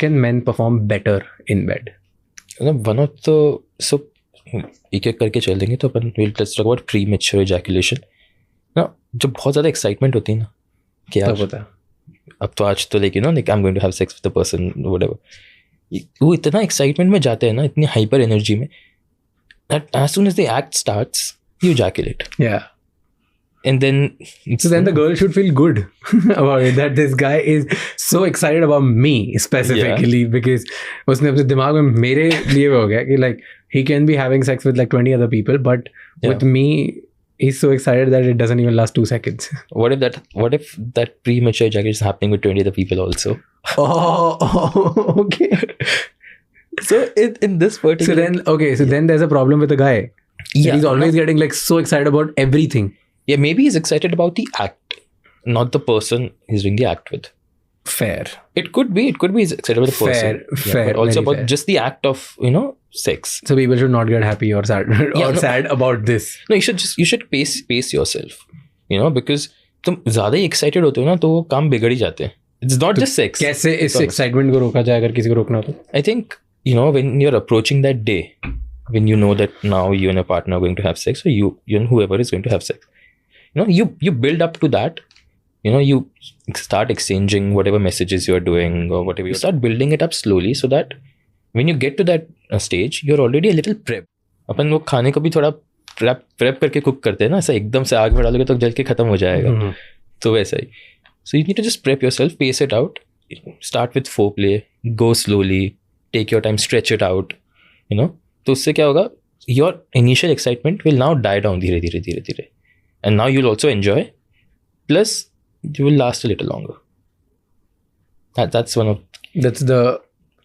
Can men perform better in bed? One of the, so एक एक करके चल देंगे तो अपन will touch about premature ejaculation ना. जब बहुत ज़्यादा एक्साइटमेंट होती है ना कि यार पता अब तो आज तो लेकिन I am going to have sex with the person whatever, वो इतना एक्साइटमेंट में जाते हैं ना, इतनी हाइपर एनर्जी में, that as soon as the act starts you ejaculate. Yeah. And then So then the girl should feel good about it, that this guy is so excited about me specifically, because उसने अपने दिमाग में मेरे लिए हो गया कि like he can be having sex with like 20 other people, but with me he's so excited that it doesn't even last 2 seconds. What if that premature ejaculation is happening with 20 other people also? Okay. So in this particular, then there's a problem with the guy. So Yeah, he's always getting like so excited about everything. yeah, maybe he's excited about the act, not the person he's doing the act with. Fair. It could be he's excited about the person. Fair, But also very about fair. just the act of, sex. So people should not get happy or sad sad about this. No, you should pace yourself, because तुम ज़्यादा ही excited होते हो ना तो वो काम बिगड़ ही जाते हैं. It's not just sex. कैसे इस excitement को रोका जाए अगर किसी को रोकना हो तो? I think, when you're approaching that day, when you know that now you and your partner are going to have sex, or you and whoever is going to have sex, you build up to that. You start exchanging whatever messages you're doing or whatever. You start building it up slowly so that when you get to that stage, you're already a little prep. अपन वो खाने को भी थोड़ा prep करके cook करते हैं ना, ऐसा एकदम से आग में डालोगे तो जल के खत्म हो जाएगा. तो वैसा ही. So you need to just prep yourself, pace it out, start with foreplay, go slowly, take your time, stretch it out, तो उससे क्या होगा, your initial excitement will now die down धीरे धीरे, and now you'll also enjoy, plus you will last a little longer. That's the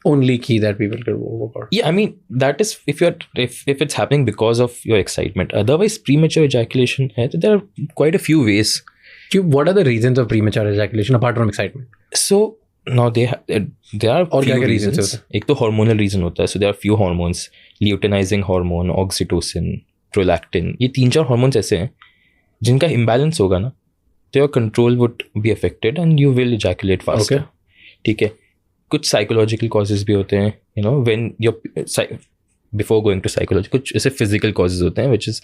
only key that people can work out. Yeah, I mean, that is if it's happening because of your excitement. Otherwise, premature ejaculation है, there are quite a few ways. What are the reasons of premature ejaculation apart from excitement? So now there are और क्या few reasons reasons. होते हैं? एक तो hormonal reason होता है. So there are few hormones, luteinizing hormone, oxytocin, prolactin. ये 3-4 hormones ऐसे हैं जिनका imbalance होगा ना, तो your control would be affected and you will ejaculate faster. Okay. ठीक है. कुछ psychological causes भी होते हैं, when you're before going to psychology, कुछ ऐसे physical causes होते हैं, which is,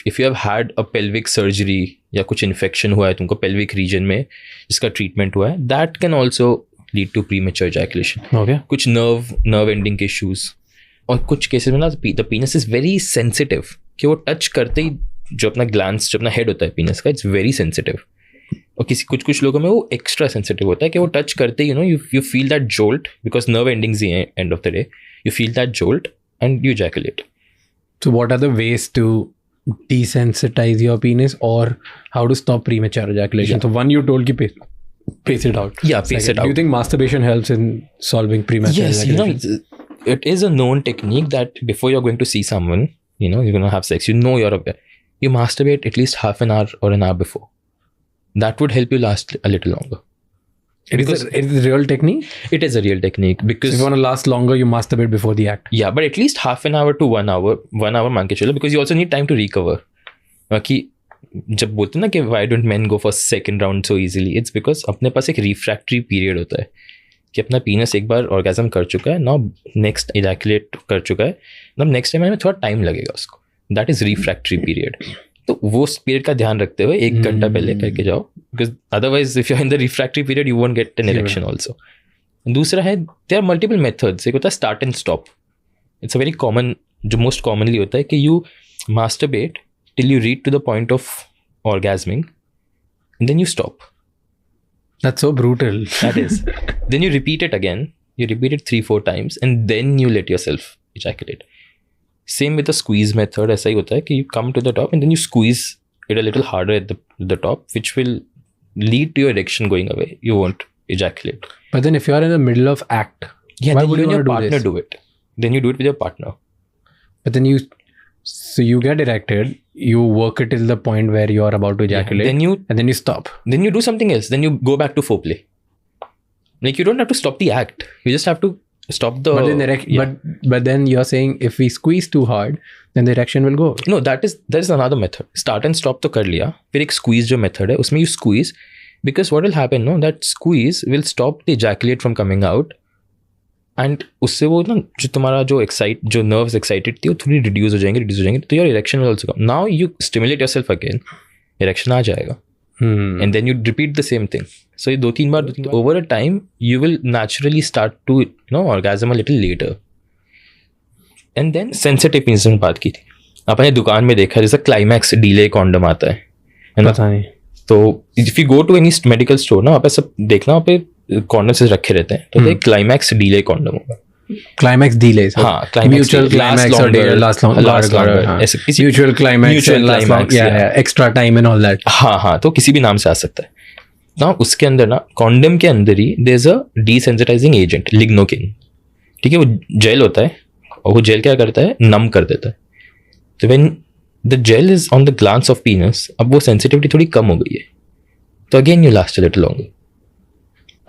if you have had a pelvic surgery या कुछ infection हुआ है तुमको pelvic region में जिसका treatment हुआ है, that can also lead to premature ejaculation. Okay. कुछ nerve ending के issues, और कुछ cases में ना the penis is very sensitive, कि वो touch करते ही जो अपना glands, जो अपना head होता है penis का, it's very sensitive. और कुछ लोगों में वो एक्स्ट्रा सेंसिटिव होता है कि वो टच करते ही you feel that jolt because nerve endings ही हैं end of the day, you feel that jolt and you ejaculate. So what are the ways to desensitize your penis, or how to stop premature ejaculation? Yeah. So one, you told ki pace it out. Yeah, pace it out. Do you think masturbation helps in solving premature Yes, ejaculation? it is a known technique that before you're going to see someone, you're going to have sex, you're aware, you masturbate at least half an hour or an hour before. That would help you last a little longer. It is a real technique? It is a real technique because So if you want to last longer, you masturbate before the act. Yeah, but at least half an hour to 1 hour मान के चलो, because you also need time to recover. कि जब बोलते हैं ना कि why don't men go for second round so easily, it's because अपने पास एक refractory period होता है कि अपना penis एक बार orgasm कर चुका है, now next ejaculate कर चुका है, now next time में थोड़ा time लगेगा उसको. That is refractory period. तो वो पीरियड का ध्यान रखते हुए 1 घंटा पहले करके जाओ, because otherwise if you are in the refractory period you won't get an erection also. दूसरा है, देयर आर मल्टीपल मेथड्स. एक होता है start and stop. It's a very common, जो मोस्ट कॉमनली होता है कि you masturbate till you reach to the point of orgasming and then you stop. That's so brutal. That is. Then you repeat it again. You repeat it 3-4 times and then you let yourself ejaculate. Same with the squeeze method. ऐसा ही होता है कि you come to the top and then you squeeze it a little harder at the top, which will lead to your erection going away. You won't ejaculate. But then if you are in the middle of act, Yeah, why then would you you and your want to do partner this? do it. Then you do it with your partner. But then you get erected, you work it till the point where you are about to ejaculate, Yeah, and then you stop. then you do something else. Then you go back to foreplay. Like you don't have to stop the act. You just have to stop the. But then but then you're saying if we squeeze too hard, then the erection will go. No, there is another method. Start and stop तो कर लिया. फिर एक squeeze जो method है, उसमें you squeeze, because what will happen, that squeeze will stop the ejaculate from coming out, and उससे वो ना जो तुम्हारा जो नर्व्स एक्साइटेड थी वो थोड़ी रिड्यूस हो जाएंगे तो योर इरेक्शन विल ऑल्सो कम. Now you stimulate yourself again, erection आ जाएगा. And then you repeat the same thing. So ये 2-3 बार over a time you will naturally start to orgasm a little later. And then sensitive penis में बात की थी, आपने दुकान में देखा जैसा क्लाइमैक्स डिले कॉन्डम आता है ना. पता नहीं. तो if you go to any medical store ना, वहाँ पे सब देखना, वहाँ पे कॉन्डम्स रखे रहते हैं, तो क्लाइमैक्स डिले कॉन्डम होगा. Climax delays. हाँ, mutual climax or last longer. Mutual climax and last long. Yeah, extra time and all that. हाँ, तो किसी भी नाम से आ सकता है ना. उसके अंदर ना, कॉन्डम के अंदर ही there is a desensitizing agent lignocaine. ठीक है, वो जेल होता है और वो जेल क्या करता है, नम कर देता है. तो when the gel is on the glans of penis, अब वो सेंसिटिविटी थोड़ी कम हो गई है, तो again you last a little longer.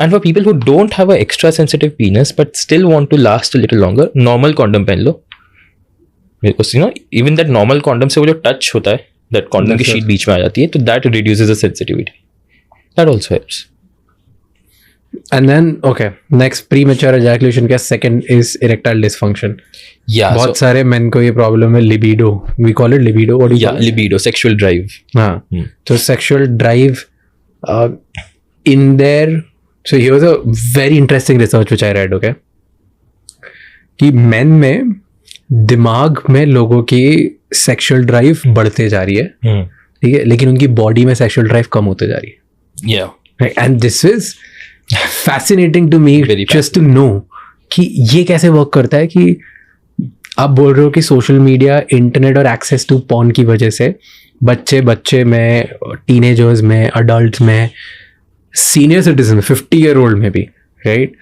And for people who don't have an extra sensitive penis but still want to last a little longer, normal condom पहन लो. Because even that normal condom से वो जो touch होता है, that condom की sheet बीच में आ जाती है, तो that reduces the sensitivity. That also helps. And then okay, next premature ejaculation का second is erectile dysfunction. Yeah. बहुत सारे men को ये problem है, libido. We call it libido. What do you call it? Libido, sexual drive. हाँ. So sexual drive in there. So here was a very interesting research which I read, okay? कि men में दिमाग में लोगों की sexual drive बढ़ते जा रही है, ठीक है, लेकिन उनकी body में sexual drive कम होते जा रही है. Yeah. Right? And this is fascinating to me just to know कि ये कैसे work करता है. कि आप बोल रहे हो कि social media, internet और access to porn की वजह से बच्चे में, teenagers में, adults में, सीनियर सिटीजन में, 50-year-old में भी, राइट,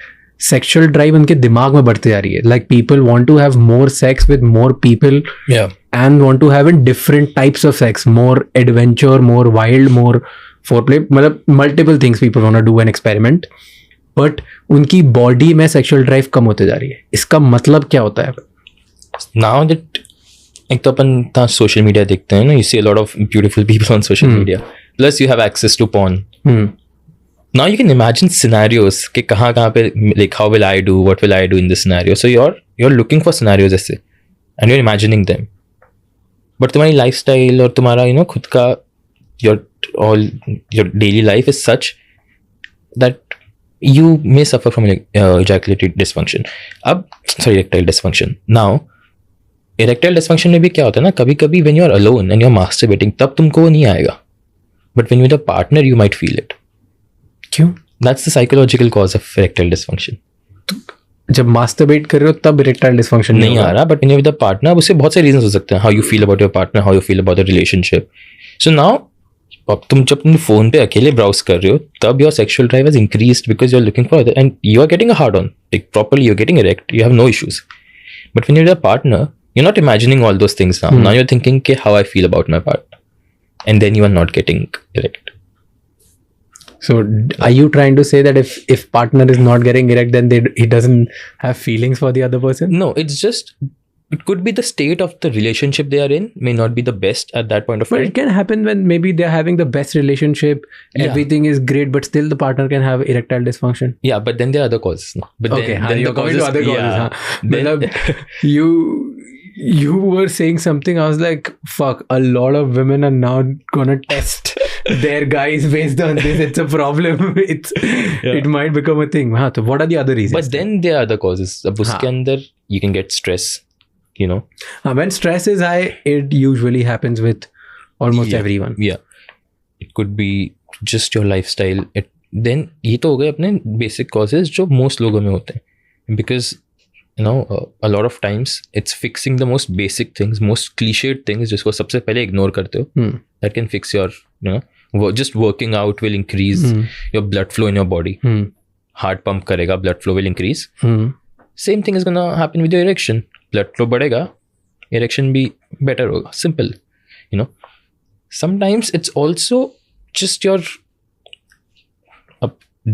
सेक्सुअल ड्राइव उनके दिमाग में बढ़ती जा रही है. Like people want to have more sex with more people and want to have in different types of sex, more adventure, more wild, more foreplay, मतलब multiple things people want to do an experiment. But उनकी body में sexual drive कम होते जा रही है. इसका मतलब क्या होता है? नाउ दैट एक तो अपन सोशल मीडिया देखते हैं ना, you see a lot of beautiful people on social media, plus you have access to porn. Now you can imagine scenarios कि कहाँ पे, like how will I do, what will I do in this scenario. So you're looking for scenarios ऐसे and you're imagining them. But तुम्हारी lifestyle और तुम्हारा खुद का your daily life is such that you may suffer from ejaculatory dysfunction. Erectile dysfunction. Now erectile dysfunction में भी क्या होता है ना, कभी कभी when you're alone and you're masturbating, तब तुमको वो नहीं आएगा. But when you're with a partner you might feel it. क्यों? That's the psychological cause of erectile dysfunction. जब मास्टरबेट कर रहे हो तब erectile dysfunction नहीं आ रहा, but when you're with a partner, उससे बहुत से reasons हो सकते हैं. How you feel about your partner, how you feel about the relationship. So now, तुम जब अपने फोन पे अकेले ब्राउज कर रहे हो, तब your sexual drive has increased because you're looking for it, and you are getting a hard on. Like properly, you're getting erect, you have no issues. But when you're with a partner, you're not imagining all those things now. Now you're thinking, okay, how I feel about my partner, and then you are not getting erect. So are you trying to say that if partner is not getting erect, then he doesn't have feelings for the other person? No, it's just, it could be the state of the relationship they are in may not be the best at that point of time. But it can happen when maybe they're having the best relationship, everything is great, but still the partner can have erectile dysfunction. Yeah, but then there are other causes. No? But okay, then you're going to other causes. Yeah. Then, you were saying something, I was like, fuck, a lot of women are now gonna test their guys based on this. It's a problem. It might become a thing. हाँ, तो what are the other reasons? But then there are other causes. अब उसके अंदर you can get stress, when stress is high, it usually happens with almost everyone. Yeah, it could be just your lifestyle. Then ये तो हो गए अपने basic causes जो most लोगों में होते हैं. Because a lot of times it's fixing the most basic things, most cliched things जिसको सबसे पहले ignore करते हो. That can fix your, just working out will increase your blood flow in your body. Heart pump करेगा, blood flow will increase. Same thing is gonna happen with your erection. Blood flow बढ़ेगा, erection भी better होगा. Simple, Sometimes it's also just your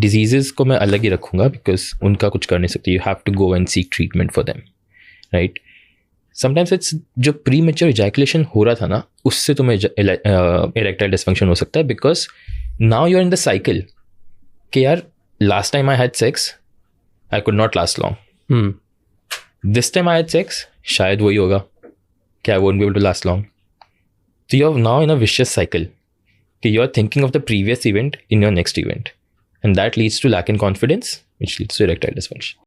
diseases को मैं अलग ही रखूँगा because उनका कुछ कर नहीं सकते. You have to go and seek treatment for them, right? Sometimes it's जो premature ejaculation हो रहा था ना, उससे तुम्हें erectile dysfunction हो सकता है because now you're in the cycle कि यार last time I had sex, I could not last long. This time I had sex, शायद वही होगा कि I won't be able to last long. So you're now in a vicious cycle. कि you're thinking of the previous event in your next event. And that leads to lack in confidence, which leads to erectile dysfunction.